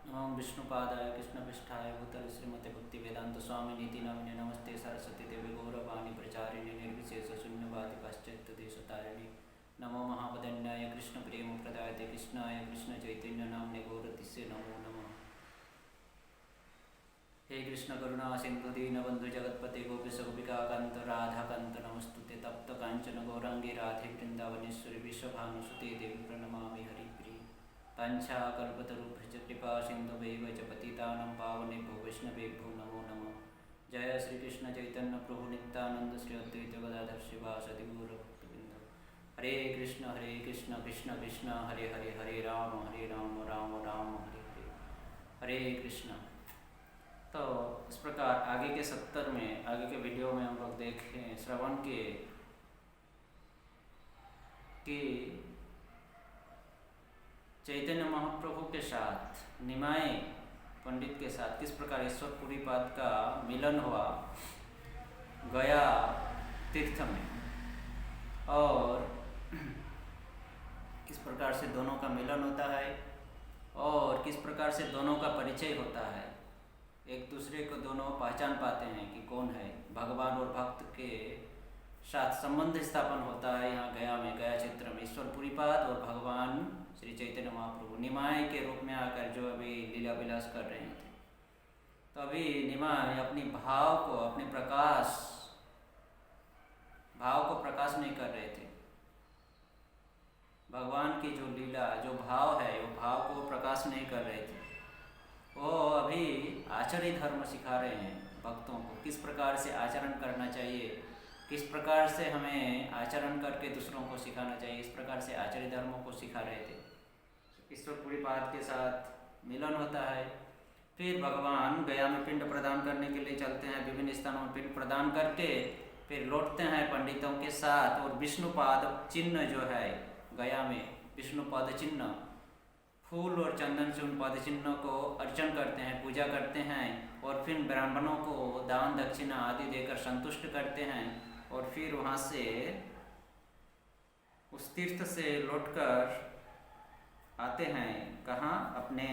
नमो विष्णुपादाय कृष्णपृष्ठाय भूतल श्रीमते भक्ति वेदांत स्वामी नीति नामिने नमस्ते सरस्वती देवी गौरवाणी प्रचारिणे निर्विशेष शून्यवादी पाश्चात्य देशतारिणे नमो महावदन्याय कृष्ण प्रेम प्रदायते कृष्णाय कृष्ण चैतन्य नामने गौरतिस्य नमो नमः। हे कृष्ण करुणा सिंधु दीनबंधु जगतपते गोपीश गोपिकाकांत राधाकांत नमस्तुते तप्त कांचन गौरांगी राधे वृंदावनेश्वरी विश्वभानुसुते देवी प्रणमामि हरिप्रिय पांचाकल्पतरुभ्यश्च कृपा सिन्धुभैव च पतितानां पावनेभ्यो वैष्णवेभ्यो नमो नमः। जय श्री कृष्ण चैतन्य प्रभु नित्यानंद श्री अद्वैत गदाधर शिवासदि गौरभक्तवृंद। हरे कृष्ण कृष्ण कृष्ण हरे हरे हरे राम राम राम हरे हरे हरे कृष्ण। तो इस प्रकार आगे के 70 में आगे के वीडियो में हम लोग देखें श्रवण के कि चैतन्य महाप्रभु के साथ निमाय पंडित के साथ किस प्रकार ईश्वर पुरीपाद का मिलन हुआ गया तीर्थ में, और किस प्रकार से दोनों का मिलन होता है और किस प्रकार से दोनों का परिचय होता है, एक दूसरे को दोनों पहचान पाते हैं कि कौन है। भगवान और भक्त के साथ संबंध स्थापन होता है यहाँ गया में, गया क्षेत्र में ईश्वर पुरीपाद और भगवान श्री चैतन्य महाप्रभु निमाय के रूप में आकर जो अभी लीला विलास कर रहे थे। तो अभी निमाय अपनी भाव को अपने भाव को प्रकाश नहीं कर रहे थे। भगवान की जो लीला जो भाव है वो भाव को प्रकाश नहीं कर रहे थे। वो अभी आचर्य धर्म सिखा रहे हैं भक्तों को, किस प्रकार से आचरण करना चाहिए, किस प्रकार से हमें आचरण करके दूसरों को सिखाना चाहिए। इस प्रकार से आचर्य धर्मों को सिखा रहे थे। ईश्वर पुरीपाद के साथ मिलन होता है। फिर भगवान गया में पिंड प्रदान करने के लिए चलते हैं, विभिन्न स्थानों में पिंड प्रदान करके फिर लौटते हैं पंडितों के साथ। और विष्णुपाद चिन्ह जो है गया में, विष्णुपाद चिन्ह फूल और चंदन से उन पद चिन्हों को अर्चन करते हैं, पूजा करते हैं और फिर ब्राह्मणों को दान दक्षिणा आदि देकर संतुष्ट करते हैं। और फिर वहाँ से उस तीर्थ से लौटकर आते हैं कहाँ, अपने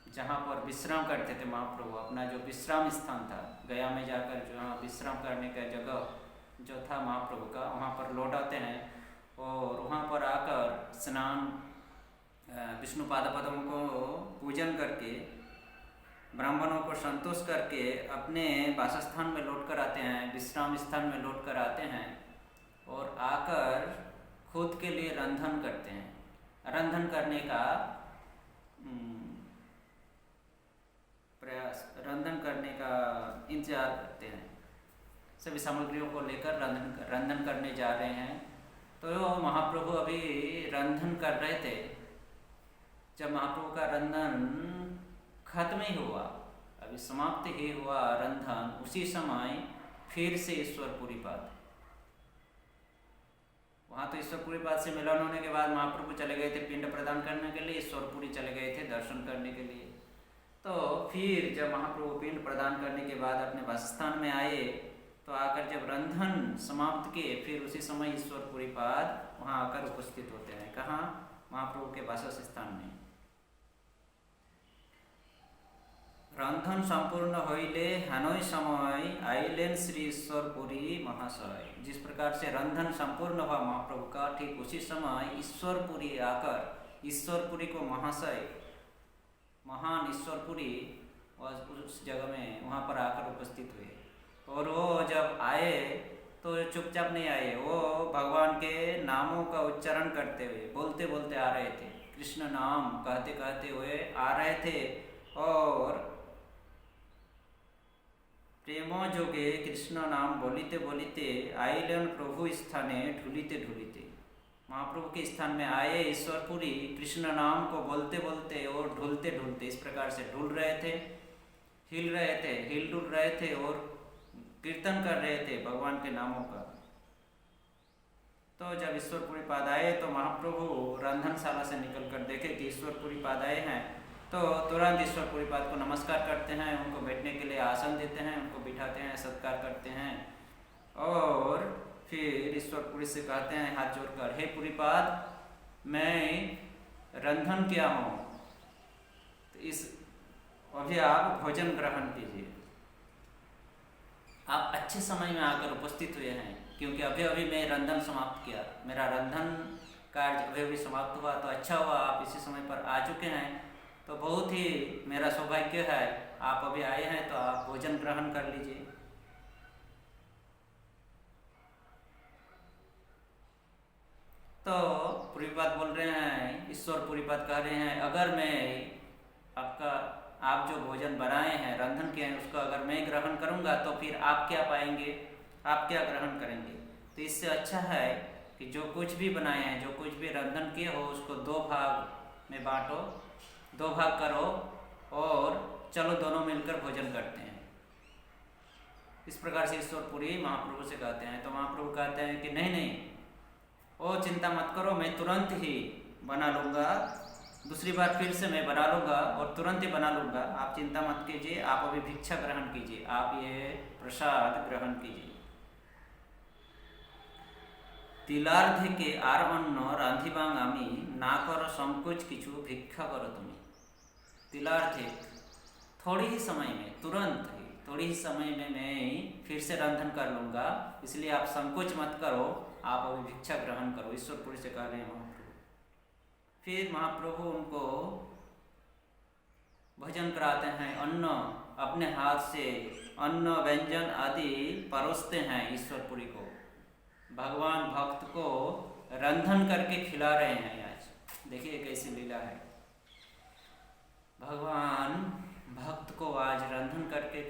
जहाँ पर विश्राम करते थे महाप्रभु, अपना जो विश्राम स्थान था गया में जाकर जहाँ विश्राम करने का जगह जो था महाप्रभु का, वहाँ पर लौट आते हैं। और वहाँ पर आकर स्नान विष्णु पादपदों को पूजन करके ब्राह्मणों को संतोष करके अपने वासस्थान में लौट कर आते हैं, विश्राम स्थान में लौट कर आते हैं। और आकर खुद के लिए रंधन करते हैं, रंधन करने का प्रयास, रंधन करने का इंतजार करते हैं। सभी सामग्रियों को लेकर रंधन करने जा रहे हैं। तो महाप्रभु अभी रंधन कर रहे थे। जब महाप्रभु का रंधन खत्म ही हुआ, अभी समाप्त ही हुआ रंधन, उसी समय फिर से ईश्वर पुरीपाद, वहाँ तो ईश्वर पुरीपाद से मिलन होने के बाद महाप्रभु चले गए थे पिंड प्रदान करने के लिए, ईश्वरपुरी चले गए थे दर्शन करने के लिए। तो फिर जब महाप्रभु पिंड प्रदान करने के बाद अपने वासस्थान में आए, तो आकर जब रंधन समाप्त किए, फिर उसी समय ईश्वर पुरीपाद वहाँ आकर उपस्थित होते हैं। कहाँ? महाप्रभु के वासस स्थान में। रंधन संपूर्ण होइले हानोई समय आइलेन श्री ईश्वरपुरी महाशय। जिस प्रकार से रंधन संपूर्ण हुआ महाप्रभु का, ठीक उसी समय ईश्वरपुरी आकर ईश्वरपुरी को महाशय, महान ईश्वरपुरी उस जगह में वहाँ पर आकर उपस्थित हुए। और वो जब आए तो चुपचाप नहीं आए, वो भगवान के नामों का उच्चारण करते हुए, बोलते बोलते आ रहे थे, कृष्ण नाम कहते कहते हुए आ रहे थे। और प्रेमो जोगे कृष्ण नाम बोलिते बोलिते आइलन प्रभु स्थाने ढूलिते ढूलिते। महाप्रभु के स्थान में आए ईश्वरपुरी, कृष्ण नाम को बोलते बोलते और ढूलते ढूलते, इस प्रकार से ढूल रहे थे, हिल डुल रहे थे और कीर्तन कर रहे थे भगवान के नामों का। तो जब ईश्वरपुरी पाद आए तो महाप्रभु रंधनशाला से निकल कर देखे कि ईश्वरपुरी पाद आए हैं, तो तुरंत ईश्वर पुरीपाद को नमस्कार करते हैं, उनको बैठने के लिए आसन देते हैं, उनको बिठाते हैं, सत्कार करते हैं। और फिर ईश्वरपुरी से कहते हैं हाथ जोड़कर, हे पुरीपाद, मैं रंधन किया हूँ। तो इस अभी आप भोजन ग्रहण कीजिए। आप अच्छे समय में आकर उपस्थित हुए हैं, क्योंकि अभी अभी मैं रंधन समाप्त किया, मेरा रंधन कार्य अभी अभी समाप्त हुआ, तो अच्छा हुआ आप इसी समय पर आ चुके हैं। तो बहुत ही मेरा सौभाग्य है, आप अभी आए हैं तो आप भोजन ग्रहण कर लीजिए। तो पुरीपाद बोल रहे हैं, ईश्वर पुरीपाद कह रहे हैं, अगर मैं आप जो भोजन बनाए हैं, रंधन किए हैं, उसको अगर मैं ग्रहण करूंगा तो फिर आप क्या पाएंगे, आप क्या ग्रहण करेंगे। तो इससे अच्छा है कि जो कुछ भी बनाए हैं, जो कुछ भी रंधन किए हो, उसको 2 भाग में बांटो, 2 भाग करो और चलो दोनों मिलकर भोजन करते हैं। इस प्रकार से ईश्वरपुरी महाप्रभु से कहते हैं। तो महाप्रभु कहते हैं कि नहीं नहीं, ओ चिंता मत करो, मैं तुरंत ही बना लूँगा, दूसरी बार फिर से मैं बना लूँगा और तुरंत ही बना लूँगा, आप चिंता मत कीजिए, आप अभी भिक्षा ग्रहण कीजिए, आप ये प्रसाद ग्रहण कीजिए। तिलार्धे के आर अन्न रांधिबांग आमी ना करो संकोच किछु भिक्षा करो तुम्हें। तिलार्धे थोड़ी ही समय में, तुरंत ही थोड़ी ही समय में मैं फिर से रंधन कर लूँगा, इसलिए आप संकोच मत करो, आप अभी भिक्षा ग्रहण करो। ईश्वरपुरी से कह रहे हैं महाप्रभु। फिर महाप्रभु उनको भोजन कराते हैं, अन्न अपने हाथ से अन्न व्यंजन आदि परोसते हैं ईश्वरपुरी को। भगवान भक्त को रंधन करके खिला रहे हैं। आज देखिए कैसी लीला है, भगवान भक्त को आज रंधन करके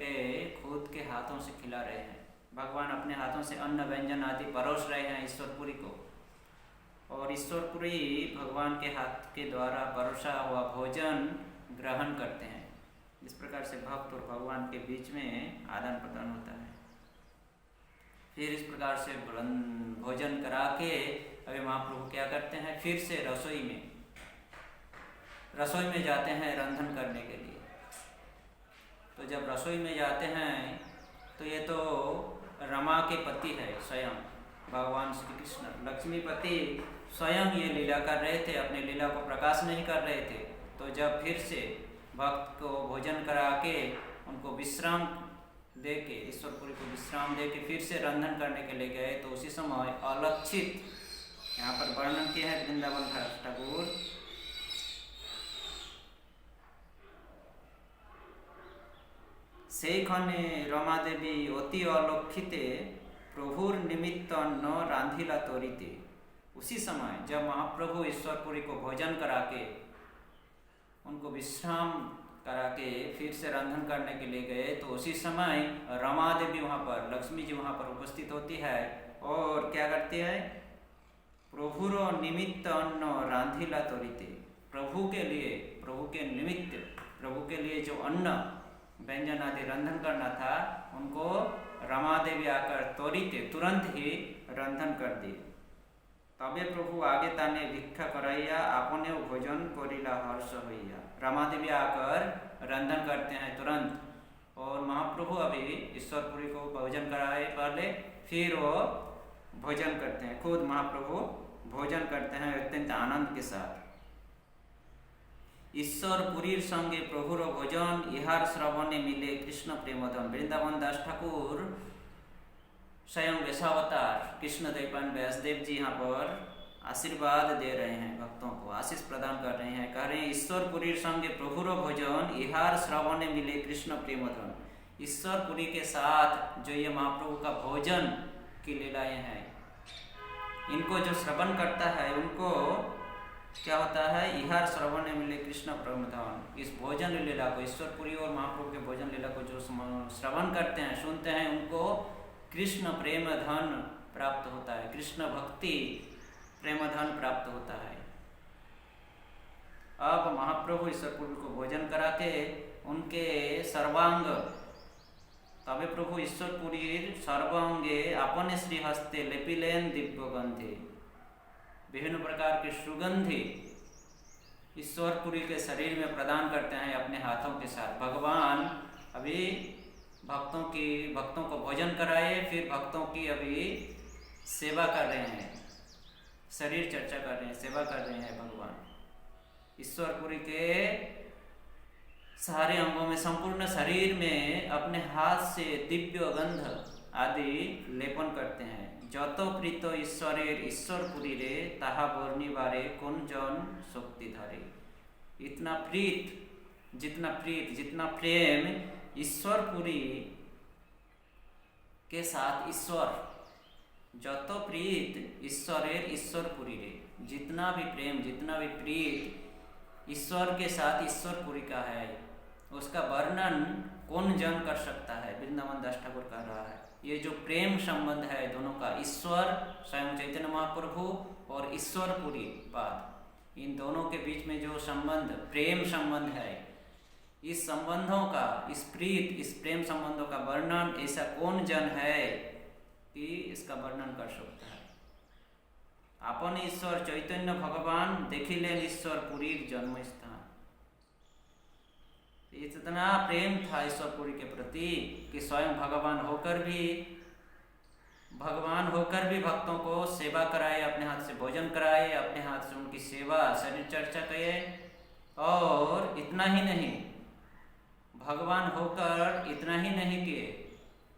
खुद के हाथों से खिला रहे हैं। भगवान अपने हाथों से अन्न व्यंजन आदि परोस रहे हैं ईश्वरपुरी को, और ईश्वरपुरी भगवान के हाथ के द्वारा परोसा हुआ भोजन ग्रहण करते हैं। इस प्रकार से भक्त और भगवान के बीच में आदान प्रदान होता है। फिर इस प्रकार से भोजन करा के अभी महाप्रभु क्या करते हैं, फिर से रसोई में जाते हैं रंधन करने के लिए। तो जब रसोई में जाते हैं तो ये तो रमा के पति है, स्वयं भगवान श्री कृष्ण लक्ष्मीपति स्वयं ये लीला कर रहे थे, अपने लीला को प्रकाश नहीं कर रहे थे। तो जब फिर से भक्त को भोजन करा के उनको विश्राम दे के, ईश्वरपुरी को विश्राम दे के फिर से रंधन करने के लिए गए, तो उसी समय अलक्षित, यहाँ पर वर्णन किया है वृंदावन ठाकुर, সেইখানে रमा देवी अति अलक्षिते प्रभुर निमित्त अन्न रांधिला तोरीते। उसी समय जब महाप्रभु ईश्वरपुरी को भोजन करा के उनको विश्राम करा के फिर से रंधन करने के लिए गए, तो उसी समय रमा देवी वहाँ पर, लक्ष्मी जी वहाँ पर उपस्थित होती है और क्या करती है, प्रभुर निमित्त अन्न रांधिला तोरीते। प्रभु के लिए, प्रभु के निमित्त, प्रभु के लिए जो अन्न व्यंजन आदि रंधन करना था, उनको रमा देवी आकर त्वरित तुरंत ही रंधन कर दिए। तबे प्रभु आगे ताने भिक्षा कराइया आपने भोजन करिला हर्ष होइया। रमा देवी आकर रंधन करते हैं तुरंत, और महाप्रभु अभी ईश्वरपुरी को भोजन कराए पहले, फिर वो भोजन करते हैं, खुद महाप्रभु भोजन करते हैं अत्यंत आनंद के साथ। ईश्वरपुरीर संगे प्रभुर भोजन इहार श्रवणे मिले कृष्ण प्रेमधन। वृंदावन दास ठाकुर स्वयं वेशावतार कृष्ण द्वैपायन व्यासदेव जी यहाँ पर आशीर्वाद दे रहे हैं, भक्तों को आशीष प्रदान कर रहे हैं। कह रहे हैं ईश्वरपुरीर संगे प्रभुर भोजन इहार श्रवणे मिले कृष्ण प्रेमधन। ईश्वरपुरी के साथ जो ये महाप्रभु का भोजन की लीलाएं हैं, इनको जो श्रवण करता है उनको क्या होता है, इहार श्रवण मिले कृष्ण प्रेमधन। इस भोजन लीला को, ईश्वरपुरी और महाप्रभु के भोजन लीला को जो श्रवण करते हैं, सुनते हैं, उनको कृष्ण प्रेम धन प्राप्त होता है, कृष्ण भक्ति प्रेम धन प्राप्त होता है। अब महाप्रभु ईश्वरपुरी को भोजन करा के उनके सर्वांग, तबे प्रभु ईश्वरपुरी सर्वांगे अपने श्रीहस्ते लेपिलेन दिव्यगंधे। विभिन्न प्रकार के सुगंधि ईश्वरपुरी के शरीर में प्रदान करते हैं अपने हाथों के साथ। भगवान अभी भक्तों को भोजन कराए, फिर भक्तों की अभी सेवा कर रहे हैं, शरीर चर्चा कर रहे हैं, सेवा कर रहे हैं। भगवान ईश्वरपुरी के सारे अंगों में, संपूर्ण शरीर में अपने हाथ से दिव्य गंध आदि लेपन करते हैं। যত প্রীত ঈশ্বরের ঈশ্বরপুরী রে তাহা বর্ণিবারে কোন জন শক্তি ধরে। इतना प्रीत, जितना प्रेम ईश्वरपुरी के साथ ईश्वर, যত प्रीत ईश्वरेर ईश्वरपुरी रे, जितना भी प्रेम, जितना भी प्रीत ईश्वर के साथ ईश्वरपुरी का है, उसका वर्णन कौन जन कर सकता है। वृंदावन दास ठाकुर कह रहा है ये जो प्रेम संबंध है दोनों का, ईश्वर स्वयं चैतन्य महाप्रभु और ईश्वरपुरी पाद, इन दोनों के बीच में जो संबंध, प्रेम संबंध है, इस संबंधों का, इस प्रीत, इस प्रेम संबंधों का वर्णन ऐसा कौन जन है कि इसका वर्णन कर सकता है। अपन ईश्वर चैतन्य भगवान देखिलेन ईश्वरपुरीर जन्मस्थान। इतना प्रेम था ईश्वरपुरी के प्रति कि स्वयं भगवान होकर भी भक्तों को सेवा कराए, अपने हाथ से भोजन कराए, अपने हाथ से उनकी सेवा, शरीर चर्चा किए। और इतना ही नहीं, भगवान होकर इतना ही नहीं किए,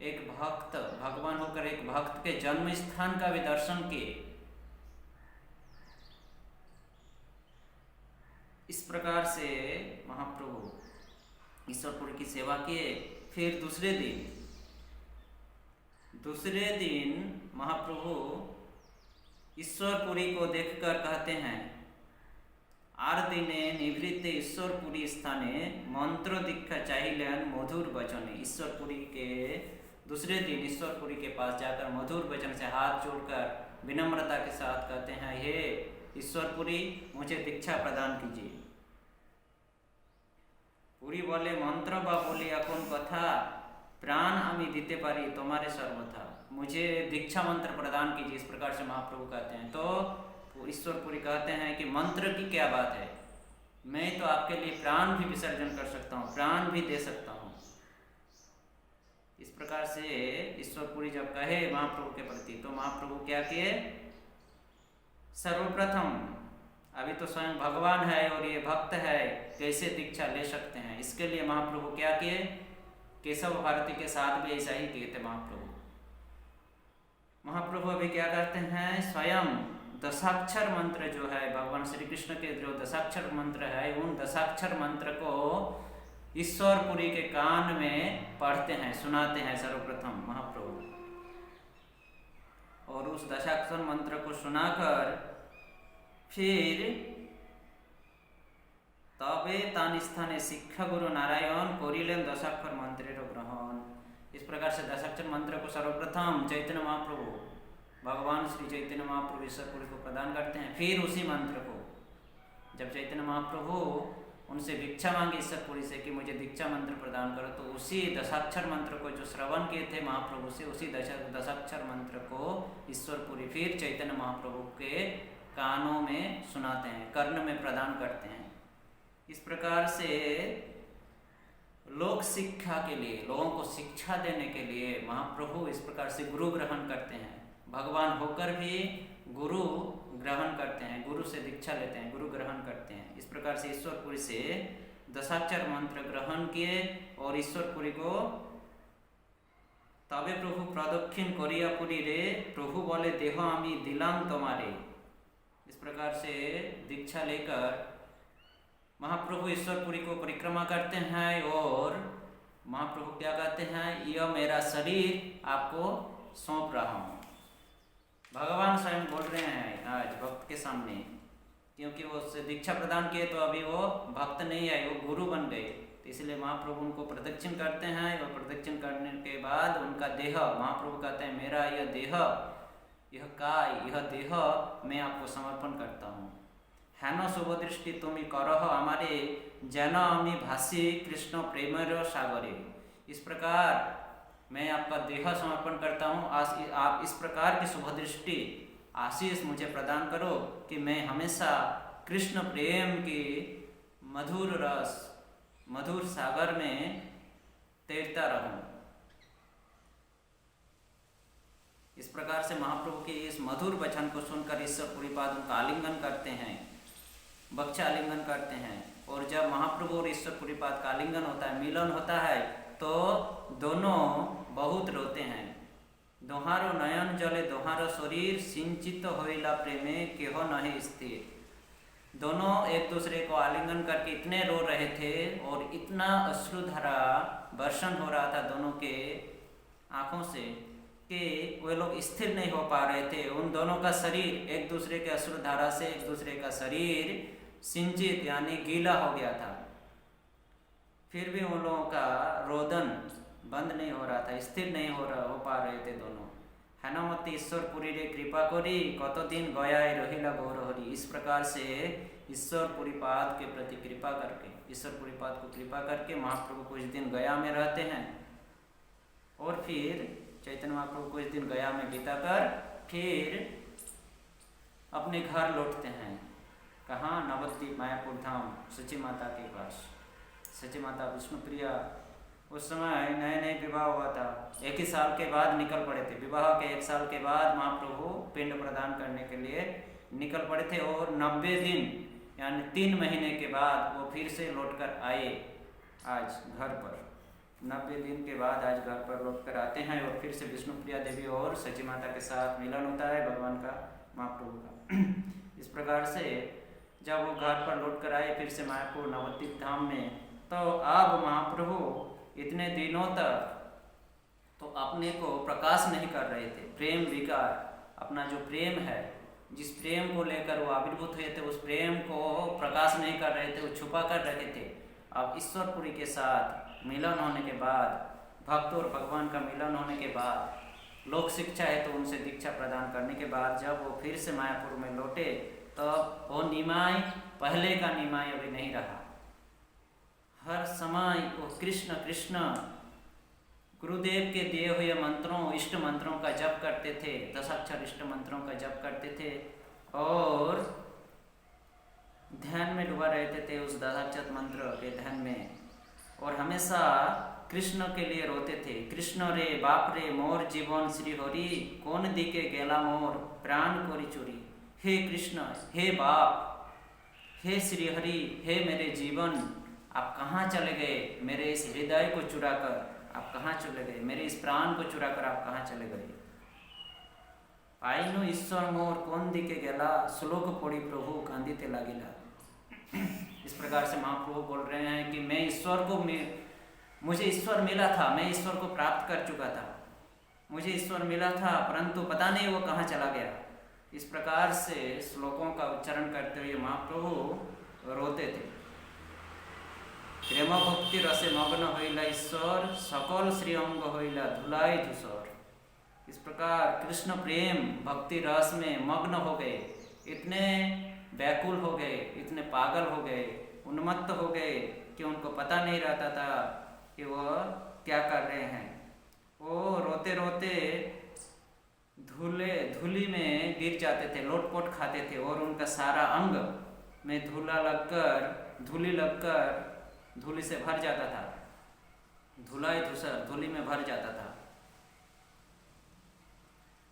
एक भक्त, भगवान होकर एक भक्त के जन्म स्थान का भी दर्शन किए। इस प्रकार से महाप्रभु ईश्वरपुरी की सेवा किए। फिर दूसरे दिन महाप्रभु ईश्वरपुरी को देखकर कहते हैं, आर दिने निवृत्त ईश्वरपुरी स्थाने मंत्र दीक्षा चाहिलेन मधुर वचने। ईश्वरपुरी के दूसरे दिन ईश्वरपुरी के पास जाकर मधुर वचन से हाथ जोड़कर विनम्रता के साथ कहते हैं, हे ईश्वरपुरी मुझे दीक्षा प्रदान कीजिए। पुरी बोले, मंत्र बा बोली अपन कथा प्राण आमी दीते पारी तुम्हारे सर्वथा, मुझे दीक्षा मंत्र प्रदान कीजिए। इस प्रकार से महाप्रभु कहते हैं। तो ईश्वरपुरी कहते हैं कि मंत्र की क्या बात है, मैं तो आपके लिए प्राण भी विसर्जन कर सकता हूँ, प्राण भी दे सकता हूँ। इस प्रकार से ईश्वरपुरी जब कहे महाप्रभु के प्रति, तो महाप्रभु क्या किए, सर्वप्रथम अभी तो स्वयं भगवान है और ये भक्त है, कैसे दीक्षा ले सकते हैं, इसके लिए महाप्रभु क्या किए, केशव भारती के साथ भी ऐसा ही किए थे महाप्रभु अभी क्या करते हैं, स्वयं दशाक्षर मंत्र जो है, भगवान श्री कृष्ण के जो दशाक्षर मंत्र है, उन दशाक्षर मंत्र को ईश्वरपुरी के कान में पढ़ते हैं, सुनाते हैं सर्वप्रथम महाप्रभु। और उस दशाक्षर मंत्र को सुनाकर फिर तबे तान स्थाने शिक्षा गुरु नारायण करिलेन दशाक्षर मंत्रेर ग्रहण। इस प्रकार से दशाक्षर मंत्र को सर्वप्रथम चैतन्य महाप्रभु, भगवान श्री चैतन्य महाप्रभु ईश्वरपुरी को प्रदान करते हैं। फिर उसी मंत्र को जब चैतन्य महाप्रभु उनसे भिक्षा मांगे ईश्वरपुरी से कि मुझे दीक्षा मंत्र प्रदान करो, तो उसी दशाक्षर मंत्र को जो श्रवण किए थे महाप्रभु से, उसी दशाक्षर मंत्र को ईश्वरपुरी फिर चैतन्य महाप्रभु के कानों में सुनाते हैं, कर्ण में प्रदान करते हैं। इस प्रकार से लोक शिक्षा के लिए, लोगों को शिक्षा देने के लिए महाप्रभु इस प्रकार से गुरु ग्रहण करते हैं, भगवान होकर भी गुरु ग्रहण करते हैं, गुरु से दीक्षा लेते हैं, गुरु ग्रहण करते हैं। इस प्रकार से ईश्वरपुरी से दशाक्षर मंत्र ग्रहण किए और ईश्वरपुरी को तबे प्रभु प्रदक्षिण करिया पुरी रे प्रभु बोले देह आमी दिलाम तुम्हारे। इस प्रकार से दीक्षा लेकर महाप्रभु ईश्वरपुरी को परिक्रमा करते हैं और महाप्रभु क्या कहते हैं, यह मेरा शरीर आपको सौंप रहा हूँ। भगवान स्वयं बोल रहे हैं आज भक्त के सामने, क्योंकि वो उससे दीक्षा प्रदान किए तो अभी वो भक्त नहीं आए, वो गुरु बन गए, तो इसलिए महाप्रभु उनको प्रदक्षिण करते हैं। और प्रदक्षिण करने के बाद उनका देह, महाप्रभु कहते हैं मेरा यह देह, यह काय, यह देह मैं आपको समर्पण करता हूँ। हेन शुभ दृष्टि तुम्हें करह हमारे जन अमी भाषी कृष्ण प्रेमर सागरे। इस प्रकार मैं आपका देह समर्पण करता हूँ, आप इस प्रकार की शुभ दृष्टि आशीष मुझे प्रदान करो कि मैं हमेशा कृष्ण प्रेम की मधुर रस, मधुर सागर में तैरता रहूं। इस प्रकार से महाप्रभु के इस मधुर वचन को सुनकर ईश्वरपुरी पाद उनका आलिंगन करते हैं, बक्षा आलिंगन करते हैं और जब महाप्रभु और ईश्वर पुरीपाद का आलिंगन होता है, मिलन होता है, तो दोनों बहुत रोते हैं। दोहारो नयन जले दोहारो शरीर सिंचित होइला प्रेमे केहो नहीं स्थिर। दोनों एक दूसरे को आलिंगन करके इतने रो रहे थे और इतना अश्रुधारा वर्षण हो रहा था दोनों के आंखों से कि वे लोग स्थिर नहीं हो पा रहे थे। उन दोनों का शरीर एक दूसरे के अश्रुधारा से एक दूसरे का शरीर सिंचित यानी गीला हो गया था। फिर भी उन लोगों का रोदन बंद नहीं हो रहा था, स्थिर नहीं हो पा रहे थे दोनों। हेनमती ईश्वर पुरी रे कृपा करी कत दिन गया रहिला गौरहरी। इस प्रकार से ईश्वर पुरीपाद के प्रति कृपा करके, ईश्वर पुरीपाद को कृपा करके महाप्रभु कुछ दिन गया में रहते हैं और फिर चैतन्य महाप्रभु कुछ दिन गया में बिताकर फिर अपने घर लौटते हैं। कहाँ? नवद्वीप मायापुर धाम सची माता के पास। सची माता विष्णुप्रिया उस समय नए नए विवाह हुआ था, 1 ही साल के बाद निकल पड़े थे। विवाह के 1 साल के बाद महाप्रभु पिंड प्रदान करने के लिए निकल पड़े थे और 90 दिन यानी 3 महीने के बाद वो फिर से लौटकर आए आज घर पर। 90 दिन के बाद आज घर पर लौटकर आते हैं और फिर से विष्णुप्रिया देवी और सची माता के साथ मिलन होता है भगवान का, महाप्रभु का। इस प्रकार से जब वो घर पर लौट कर आए फिर से मायापुर नवद्वीप धाम में, तो अब महाप्रभु इतने दिनों तक तो अपने को प्रकाश नहीं कर रहे थे। प्रेम विकार, अपना जो प्रेम है, जिस प्रेम को लेकर वो आविर्भूत हुए थे, उस प्रेम को प्रकाश नहीं कर रहे थे, वो छुपा कर रखे थे। अब ईश्वरपुरी के साथ मिलन होने के बाद, भक्त और भगवान का मिलन होने के बाद, लोक शिक्षा है तो उनसे दीक्षा प्रदान करने के बाद जब वो फिर से मायापुर में लौटे, तब वो निमाय पहले का निमाय अभी नहीं रहा। हर समय वो कृष्ण कृष्ण गुरुदेव के दिए हुए मंत्रों, इष्ट मंत्रों का जप करते थे, 10 अक्षर इष्ट मंत्रों का जप करते थे और ध्यान में डूबा रहते थे उस 10 अक्षर मंत्र के ध्यान में, और हमेशा कृष्ण के लिए रोते थे। कृष्ण रे बाप रे मोर जीवन श्री हरि, कौन दिके गेला मोर प्राण कोरी चोरी। हे कृष्ण, हे बाप, हे श्री हरि, हे मेरे जीवन, आप कहाँ चले गए? मेरे इस हृदय को चुराकर आप कहाँ चले गए? मेरे इस प्राण को चुराकर आप कहाँ चले गए? पाइनु ईश्वर मोर कौन दिके गेला, श्लोक पढ़ी प्रभु कांदिते लागिला। इस प्रकार से महाप्रभु बोल रहे हैं कि मैं ईश्वर को, मुझे ईश्वर मिला था, मैं ईश्वर को प्राप्त कर चुका था, मुझे ईश्वर मिला था, परंतु पता नहीं वो कहाँ चला गया। इस प्रकार से श्लोकों का उच्चारण करते हुए महाप्रभु रोते थे। प्रेम भक्ति रसे मग्न होइला ईश्वर, सकल श्री अंग होइला धुलाई धूसर। इस प्रकार कृष्ण प्रेम भक्ति रस में मग्न हो गए, इतने व्याकुल हो गए, इतने पागल हो गए, उन्मत्त हो गए कि उनको पता नहीं रहता था कि वह क्या कर रहे हैं। वो रोते रोते धूली में गिर जाते थे, लोटपोट खाते थे और उनका सारा अंग में धूली लगकर धूली से भर जाता था, धुलाई धूसर धूली में भर जाता था।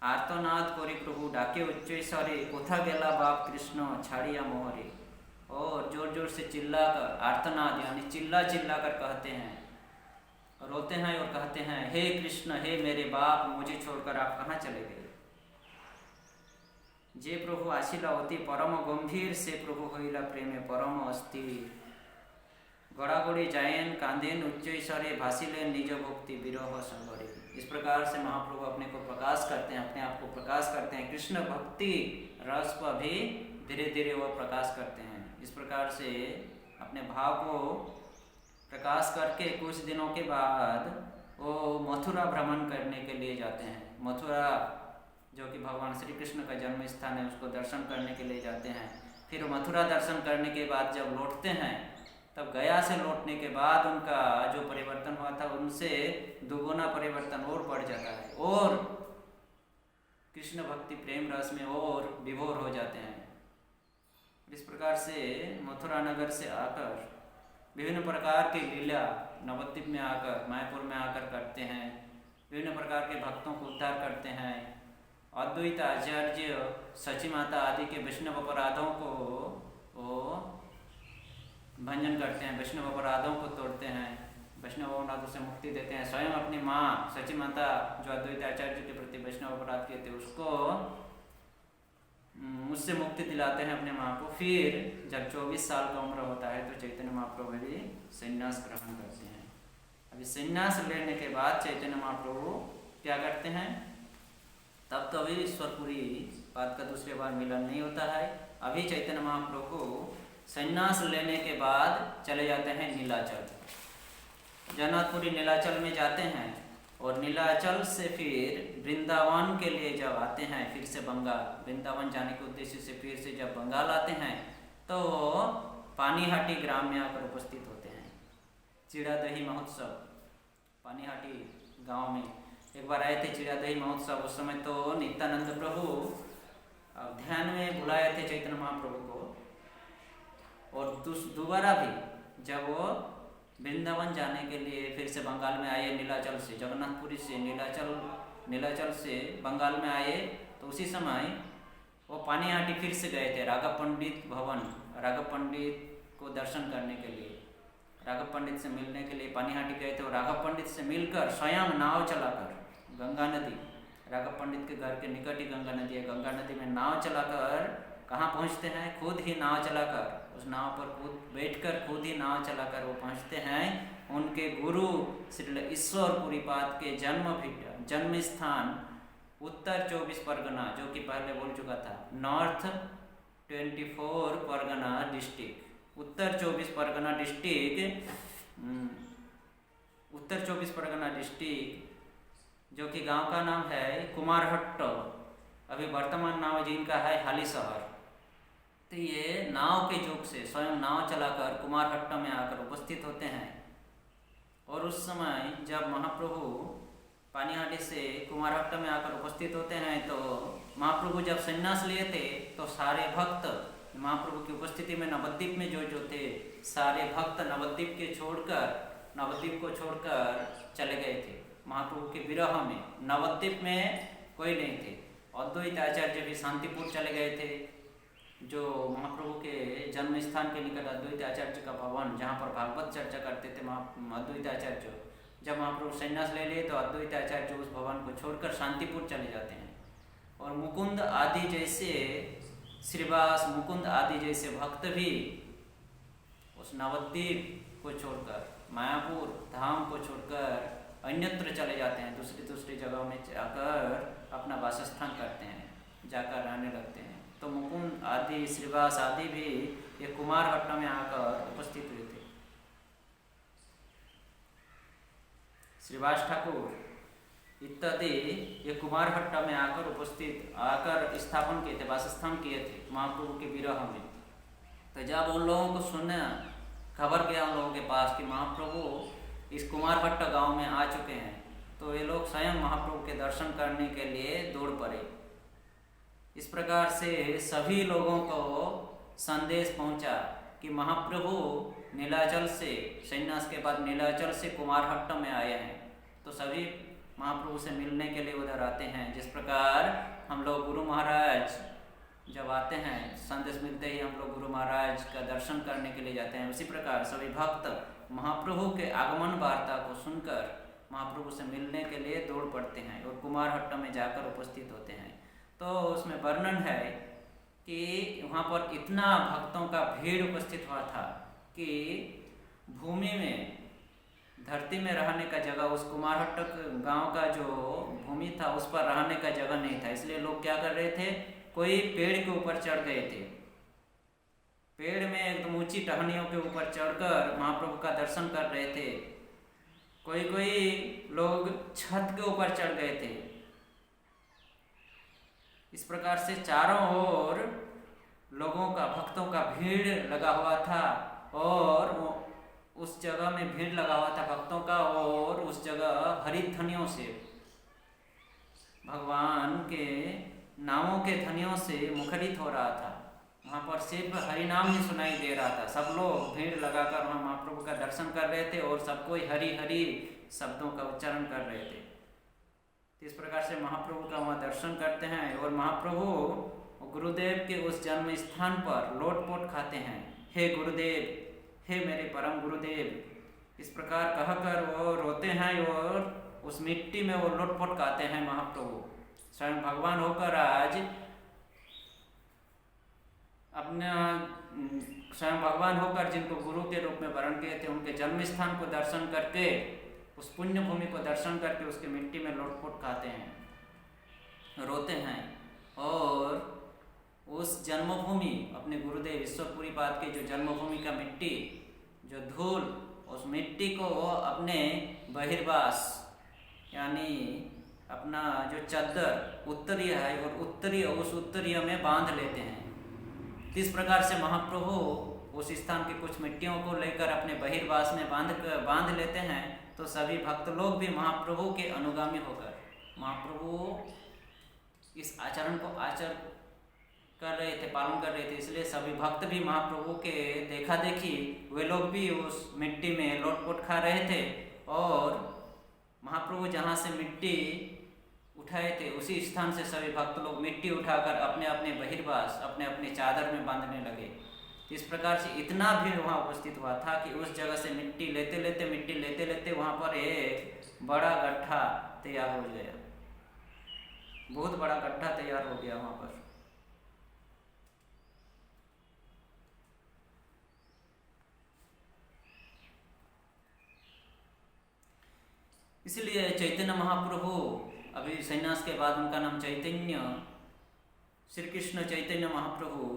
आर्तनाद कोरी प्रभु डाके उच्च सरे, कोथा गेला बाप कृष्ण छाड़िया मोहरे। और जोर जोर से चिल्लाकर, आर्तनाद यानी चिल्ला कर कहते हैं, रोते हैं और कहते हैं, हे कृष्ण, हे मेरे बाप, मुझे छोड़कर आप कहाँ चले गए? जे प्रभु आशिला होती परम गंभीर, से प्रभु होइला प्रेमे परम अस्थिर। गड़ागड़ी जायन कांदेन उच्च सरे, भासिलेन निज भक्ति विरह संगरे। इस प्रकार से महाप्रभु अपने को प्रकाश करते हैं, अपने आप को प्रकाश करते हैं। कृष्ण भक्ति रस को भी धीरे धीरे वो प्रकाश करते हैं। इस प्रकार से अपने भाव को प्रकाश करके कुछ दिनों के बाद वो मथुरा भ्रमण करने के लिए जाते हैं। मथुरा जो कि भगवान श्री कृष्ण का जन्म स्थान है, उसको दर्शन करने के लिए जाते हैं। फिर मथुरा दर्शन करने के बाद जब लौटते हैं, तब गया से लौटने के बाद उनका जो परिवर्तन हुआ था उनसे दुगुना परिवर्तन और बढ़ जाता है और कृष्ण भक्ति प्रेम रस में और विभोर हो जाते हैं। इस प्रकार से मथुरा नगर से आकर विभिन्न प्रकार की लीला नवद्वीप में आकर, मायापुर में आकर करते हैं। विभिन्न प्रकार के भक्तों को उद्धार करते हैं। अद्वैत आचार्य, सची माता आदि के वैष्णव अपराधों को वो भंजन करते हैं, वैष्णव अपराधों को तोड़ते हैं, वैष्णव अपराधों से मुक्ति देते हैं। स्वयं अपनी माँ सची माता जो अद्वैत आचार्य के प्रति वैष्णव अपराध किए थे उसको उससे मुक्ति दिलाते हैं अपने माँ को। फिर जब 24 साल का उम्र होता है तो चैतन्य महाप्रभु भी संन्यास ग्रहण करते हैं। अभी संन्यास लेने के बाद चैतन्य महाप्रभु क्या करते हैं, तब तो अभी ईश्वरपुरी बात का दूसरी बार मिलन नहीं होता है। अभी चैतन्य महाप्रभु को संन्यास लेने के बाद चले जाते हैं नीलाचल, जगन्नाथपुरी नीलाचल में जाते हैं और नीलाचल से फिर वृंदावन के लिए जब आते हैं, फिर से बंगाल वृंदावन जाने के उद्देश्य से फिर से जब बंगाल आते हैं तो पानीहाटी ग्राम में आकर उपस्थित होते हैं। चिड़ा दही महोत्सव पानीहाटी गांव में एक बार आए थे चिड़ा दही महोत्सव। उस समय तो नित्यानंद प्रभु ध्यान में बुलाए थे चैतन्य महाप्रभु को, और दोबारा भी जब वो वृंदावन जाने के लिए फिर से बंगाल में आए नीलाचल से, जगन्नाथपुरी से नीलाचल से बंगाल में आए, तो उसी समय वो पानीहाटी फिर से गए थे राघव पंडित भवन, राघव पंडित को दर्शन करने के लिए, राघव पंडित से मिलने के लिए पानीहाटी गए थे। और राघव पंडित से मिलकर स्वयं नाव चलाकर गंगा नदी, राघव पंडित के घर के निकट ही गंगा नदी है, गंगा नदी में नाव चलाकर कहाँ पहुँचते हैं, खुद ही नाव चलाकर उस नाव पर बैठकर खुद ही नाव चलाकर वो पहुँचते हैं उनके गुरु श्री ईश्वरपुरीपाद के जन्म स्थान उत्तर 24 परगना, जो कि पहले बोल चुका था, नॉर्थ 24 परगना डिस्ट्रिक्ट, उत्तर 24 परगना डिस्ट्रिक्ट, उत्तर 24 परगना डिस्ट्रिक्ट, जो कि गांव का नाम है कुमारहट्ट, अभी वर्तमान नाम जिनका है हाली शहर। तो ये नाव के युग से स्वयं नाव चलाकर कुमारहट्ट में आकर उपस्थित होते हैं। और उस समय जब महाप्रभु पानीहाटी से कुमारहट्ट में आकर उपस्थित होते हैं तो महाप्रभु जब संन्यास लिए थे तो सारे भक्त महाप्रभु की उपस्थिति में नवद्वीप में जो थे सारे भक्त नवद्वीप को छोड़कर चले गए थे महाप्रभु के विरह में। नवद्वीप में कोई नहीं थे, अद्वैत आचार्य भी शांतिपुर चले गए थे, जो महाप्रभु के जन्म स्थान के निकट अद्वैत आचार्य का भवन जहाँ पर भागवत चर्चा करते थे अद्वैत आचार्य, जब महाप्रभु संन्यास ले लिए तो अद्वैत आचार्य उस भवन को छोड़कर शांतिपुर चले जाते हैं। और मुकुंद आदि जैसे श्रीवास मुकुंद आदि जैसे भक्त भी उस नवद्वीप को छोड़कर मायापुर धाम को छोड़कर अन्यत्र चले जाते हैं, दूसरी जगहों में जाकर अपना वासस्थान करते हैं, जाकर रहने लगते हैं। तो मुकुंद आदि श्रीवास आदि भी ये कुमारहट्ट में आकर उपस्थित हुए थे। श्रीवास ठाकुर इत्यादि ये कुमारहट्ट में आकर स्थापन किए थे, वासस्थान किए थे महाप्रभु के विरह में। तो जब उन लोगों को सुनने खबर गया उन लोगों के पास कि महाप्रभु इस कुमारहट्ट गांव में आ चुके हैं, तो ये लोग स्वयं महाप्रभु के दर्शन करने के लिए दौड़ पड़े। इस प्रकार से सभी लोगों को संदेश पहुंचा कि महाप्रभु नीलाचल से संन्यास के बाद नीलाचल से कुमारहट्ट में आए हैं, तो सभी महाप्रभु से मिलने के लिए उधर आते हैं। जिस प्रकार हम लोग गुरु महाराज जब आते हैं संदेश मिलते ही हम लोग गुरु महाराज का दर्शन करने के लिए जाते हैं, उसी प्रकार सभी भक्त महाप्रभु के आगमन वार्ता को सुनकर महाप्रभु से मिलने के लिए दौड़ पड़ते हैं और कुमारहट्ट में जाकर उपस्थित होते हैं। तो उसमें वर्णन है कि वहाँ पर इतना भक्तों का भीड़ उपस्थित हुआ था कि भूमि में धरती में रहने का जगह, उस कुमारहट्ट गांव का जो भूमि था उस पर रहने का जगह नहीं था। इसलिए लोग क्या कर रहे थे, कोई पेड़ के ऊपर चढ़ गए थे, पेड़ में एकदम ऊंची टहनियों के ऊपर चढ़कर महाप्रभु का दर्शन कर रहे थे। कोई लोग छत के ऊपर चढ़ गए थे। इस प्रकार से चारों ओर लोगों का भक्तों का भीड़ लगा हुआ था और उस जगह में भीड़ लगा हुआ था भक्तों का, और उस जगह हरित ध्वनियों से भगवान के नामों के ध्वनियों से मुखरित हो रहा था। वहाँ पर सिर्फ हरिनाम ही सुनाई दे रहा था। सब लोग भीड़ लगाकर वहाँ महाप्रभु का दर्शन कर रहे थे और सब कोई हरि हरि शब्दों का उच्चारण कर रहे थे। इस प्रकार से महाप्रभु का वहाँ दर्शन करते हैं और महाप्रभु गुरुदेव के उस जन्म स्थान पर लोटपोट खाते हैं। हे गुरुदेव, हे मेरे परम गुरुदेव। इस प्रकार कहकर वो रोते हैं और उस मिट्टी में वो लोटपोट खाते हैं महाप्रभु। स्वयं भगवान होकर आज अपना स्वयं भगवान होकर जिनको गुरु के रूप में वर्ण किए थे, उनके जन्म स्थान को दर्शन करके, उस पुण्य भूमि को दर्शन करके उसके मिट्टी में लोटपोट खाते हैं, रोते हैं। और उस जन्मभूमि अपने गुरुदेव ईश्वरपुरी पाद के जो जन्मभूमि का मिट्टी, जो धूल, उस मिट्टी को वो अपने बहिर्वास यानी अपना जो चद्दर उत्तरीय है और उस उत्तरीय में बांध लेते हैं। इस प्रकार से महाप्रभु उस स्थान की कुछ मिट्टियों को लेकर अपने बहिर्वास में बांध लेते हैं। तो सभी भक्त लोग भी महाप्रभु के अनुगामी होकर महाप्रभु इस आचरण को कर रहे थे, पालन कर रहे थे। इसलिए सभी भक्त भी महाप्रभु के देखा देखी वे लोग भी उस मिट्टी में लोटपोट खा रहे थे। और महाप्रभु जहाँ से मिट्टी उठाए थे उसी स्थान से सभी भक्त लोग मिट्टी उठाकर अपने अपने बहिर्वास, अपने अपने चादर में बांधने लगे। इस प्रकार से इतना भीड़ वहाँ उपस्थित हुआ था कि उस जगह से मिट्टी लेते लेते वहाँ पर एक बड़ा गड्ढा तैयार हो गया। बहुत बड़ा गड्ढा तैयार हो गया वहाँ पर। इसलिए चैतन्य महाप्रभु, अभी सन्यास के बाद उनका नाम चैतन्य, श्री कृष्ण चैतन्य महाप्रभु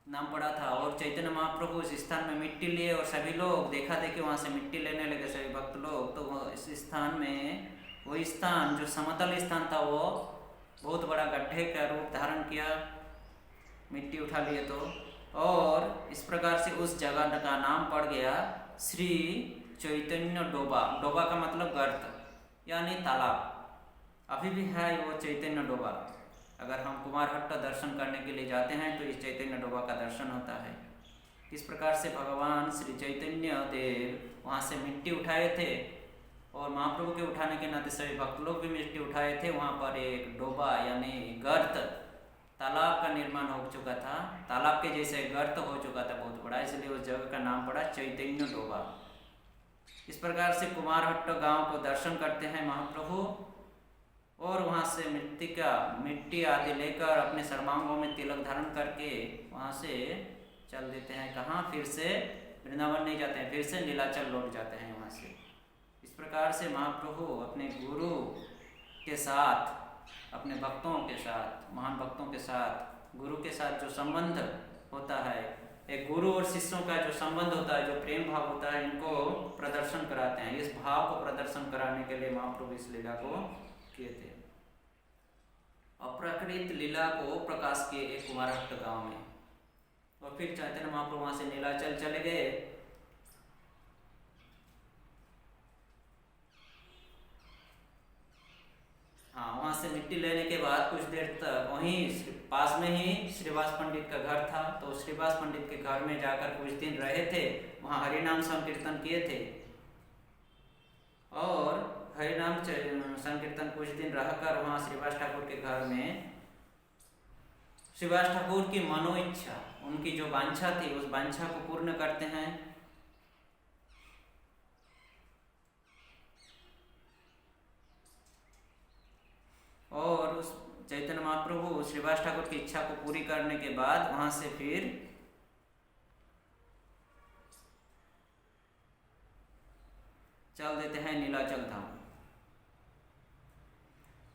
नाम पड़ा था। और चैतन्य महाप्रभु इस स्थान में मिट्टी लिए और सभी लोग देखा देखी वहाँ से मिट्टी लेने लगे, सभी भक्त लोग। तो इस स्थान में वो स्थान जो समतल स्थान था वो बहुत बड़ा गड्ढे का रूप धारण किया, मिट्टी उठा लिए तो। और इस प्रकार से उस जगह का नाम पड़ गया श्री चैतन्य डोबा। डोबा का मतलब गर्त यानी तालाब। अभी भी है वो चैतन्य डोबा। अगर हम कुमारहट्टा दर्शन करने के लिए जाते हैं तो इस चैतन्य डोबा का दर्शन होता है। इस प्रकार से भगवान श्री चैतन्य देव वहाँ से मिट्टी उठाए थे और महाप्रभु के उठाने के नाते सभी भक्त लोग भी मिट्टी उठाए थे। वहाँ पर एक डोबा यानी गर्त, तालाब का निर्माण हो चुका था, तालाब के जैसे गर्त हो चुका था बहुत बड़ा, इसलिए उस जगह का नाम पड़ा चैतन्य डोबा। इस प्रकार से कुमारहट्टा गांव को दर्शन करते हैं महाप्रभु और वहाँ से मिट्टी आदि लेकर अपने सर्वांगों में तिलक धारण करके वहाँ से चल देते हैं। कहाँ? फिर से वृंदावन नहीं जाते हैं, फिर से नीलाचल लौट जाते हैं वहाँ से। इस प्रकार से महाप्रभु अपने गुरु के साथ, अपने भक्तों के साथ, महान भक्तों के साथ, गुरु के साथ जो संबंध होता है, एक गुरु और शिष्यों का जो संबंध होता है, जो प्रेम भाव होता है, इनको प्रदर्शन कराते हैं। इस भाव को प्रदर्शन कराने के लिए महाप्रभु इस लीला को किए थे। अप्राकृत लीला को प्रकाश किए एक कुमारहट्टा गांव में। और फिर चैतन्य महाप्रभु वहां से नीलाचल चले गए। हाँ, वहां से मिट्टी लेने के बाद कुछ देर तक वहीं पास में ही श्रीवास पंडित का घर था। तो श्रीवास पंडित के घर में जाकर कुछ दिन रहे थे, वहाँ हरिनाम संकीर्तन किए थे। और हरिनाम संकीर्तन कुछ दिन रहकर वहाँ श्रीवास ठाकुर के घर में श्रीवास ठाकुर की मनो इच्छा, उनकी जो वांछा थी, उस वांछा को पूर्ण करते हैं। और उस चैतन्य महाप्रभु श्रीवास ठाकुर की इच्छा को पूरी करने के बाद वहां से फिर चल देते हैं नीलाचल धाम।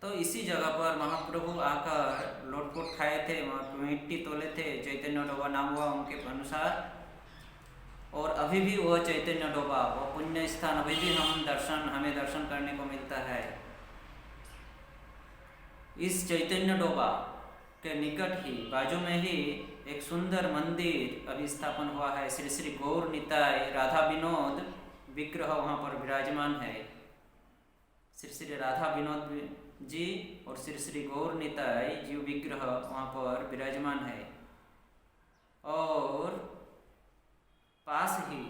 तो इसी जगह पर महाप्रभु आकर लोटपोट खाए थे, मिट्टी तोले थे, चैतन्य डोबा नाम हुआ उनके अनुसार। और अभी भी वह चैतन्य डोबा, वह पुण्य स्थान अभी भी हमें दर्शन करने को मिलता है। इस चैतन्य डोबा के निकट ही, बाजू में ही एक सुंदर मंदिर अभी स्थापन हुआ है। श्री श्री गौर निताय राधा विनोद विग्रह वहाँ पर विराजमान है। श्री श्री राधा विनोद जी और श्री श्री गौर निताय जी विग्रह वहाँ पर विराजमान है। और पास ही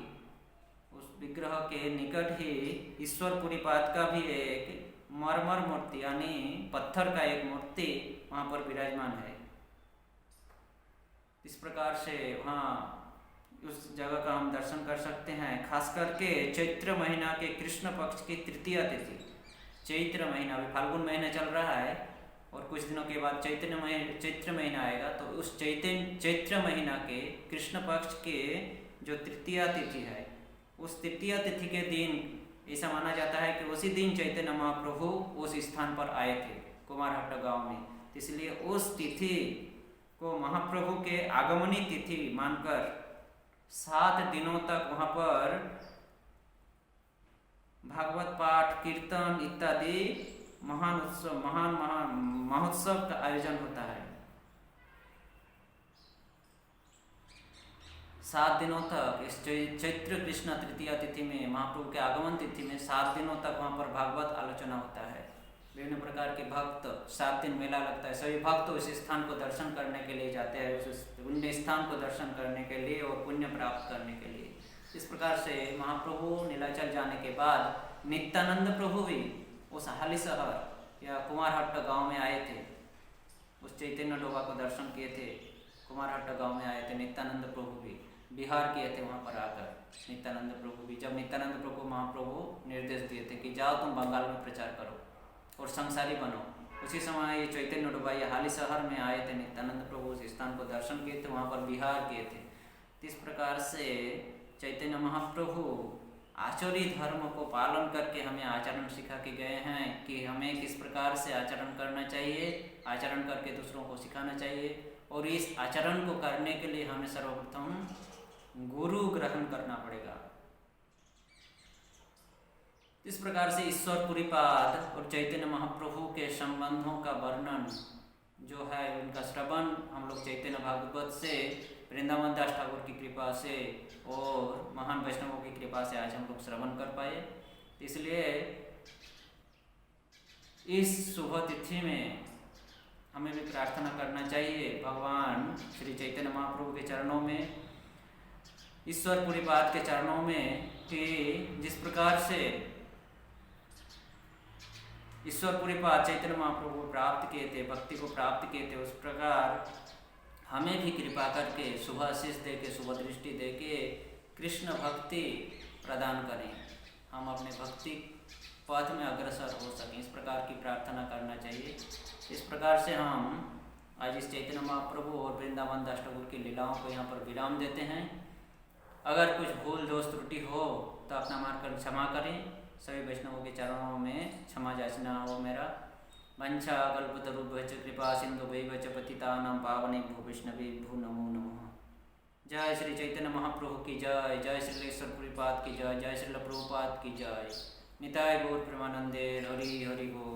उस विग्रह के निकट ही ईश्वरपुरी पाद का भी एक मरमर मूर्ति यानी पत्थर का एक मूर्ति वहाँ पर विराजमान है। इस प्रकार से वहाँ उस जगह का हम दर्शन कर सकते हैं। खास करके चैत्र महीना के कृष्ण पक्ष की तृतीया तिथि, चैत्र महीना, अभी फाल्गुन महीना चल रहा है और कुछ दिनों के बाद चैत्र महीना आएगा, तो उस चैत्र महीना के कृष्ण पक्ष के जो तृतीया तिथि है, उस तृतीया तिथि के दिन ऐसा माना जाता है कि उसी दिन चैतन्य महाप्रभु उस स्थान पर आए थे, कुमारहट्टा गांव में। इसलिए उस तिथि को महाप्रभु के आगमनी तिथि मानकर 7 दिनों तक वहाँ पर भागवत पाठ, कीर्तन इत्यादि महान महोत्सव का आयोजन होता है। 7 दिनों तक इस चैत्र कृष्ण तृतीया तिथि में, महाप्रभु के आगमन तिथि में 7 दिनों तक वहाँ पर भागवत आलोचना होता है। विभिन्न प्रकार के भक्त, 7 दिन मेला लगता है, सभी भक्त उस स्थान को दर्शन करने के लिए जाते हैं, उस पुण्य स्थान को दर्शन करने के लिए और पुण्य प्राप्त करने के लिए। इस प्रकार से महाप्रभु नीलाचल जाने के बाद नित्यानंद प्रभु भी उस हालीशहर या कुमारहट्टा गांव में आए थे, उस चैतन्य डोबा को दर्शन किए थे, कुमारहट्टा गांव में आए थे। नित्यानंद प्रभु भी बिहार किए थे वहाँ पर आकर, नित्यानंद प्रभु भी। जब नित्यानंद प्रभु महाप्रभु निर्देश दिए थे कि जाओ तुम बंगाल में प्रचार करो और संसारी बनो, उसी समय ये चैतन्य डोबा ये हालीशहर में आए थे। नित्यानंद प्रभु उस स्थान को दर्शन किए थे, वहाँ पर बिहार किए थे। इस प्रकार से चैतन्य महाप्रभु आचरी धर्म को पालन करके हमें आचरण सिखा के गए हैं कि हमें किस प्रकार से आचरण करना चाहिए, आचरण करके दूसरों को सिखाना चाहिए। और इस आचरण को करने के लिए हमें सर्वप्रथम गुरु ग्रहण करना पड़ेगा। इस प्रकार से ईश्वर पुरीपाद और चैतन्य महाप्रभु के संबंधों का वर्णन जो है, उनका श्रवण हम लोग चैतन्य भागवत से, वृंदावन दास ठाकुर की कृपा से और महान वैष्णवों की कृपा से आज हम लोग श्रवण कर पाए। इसलिए इस शुभ तिथि में हमें भी प्रार्थना करना चाहिए भगवान श्री चैतन्य महाप्रभु के चरणों में, ईश्वर पुरीपाद के चरणों में, कि जिस प्रकार से ईश्वर पुरीपाद चैतन्य महाप्रभु को प्राप्त किए थे, भक्ति को प्राप्त किए थे, उस प्रकार हमें भी कृपा करके शुभ आशीष दे के, शुभ दृष्टि दे के कृष्ण भक्ति प्रदान करें, हम अपने भक्ति पथ में अग्रसर हो सकें। इस प्रकार की प्रार्थना करना चाहिए। इस प्रकार से हम आज इस चैतन्य महाप्रभु और वृंदावन दास ठाकुर की लीलाओं को यहाँ पर विराम देते हैं। अगर कुछ भूल दोष त्रुटि हो तो अपना मार्ग क्षमा करें। सभी वैष्णवों के चरणों में क्षमा याचना हो मेरा। वंशा कल्पतरुभ्यश्च कृपा सिन्धुभ्यश्च पतितानां पावनेभ्यो वैष्णवेभ्यो नमो नमः। जय श्री चैतन्य महाप्रभु की जय, जय श्री ईश्वर पुरीपाद की जय, जय श्री प्रभुपाद की जय। निताय गौर प्रेमानंदे, हरि हरि बोल।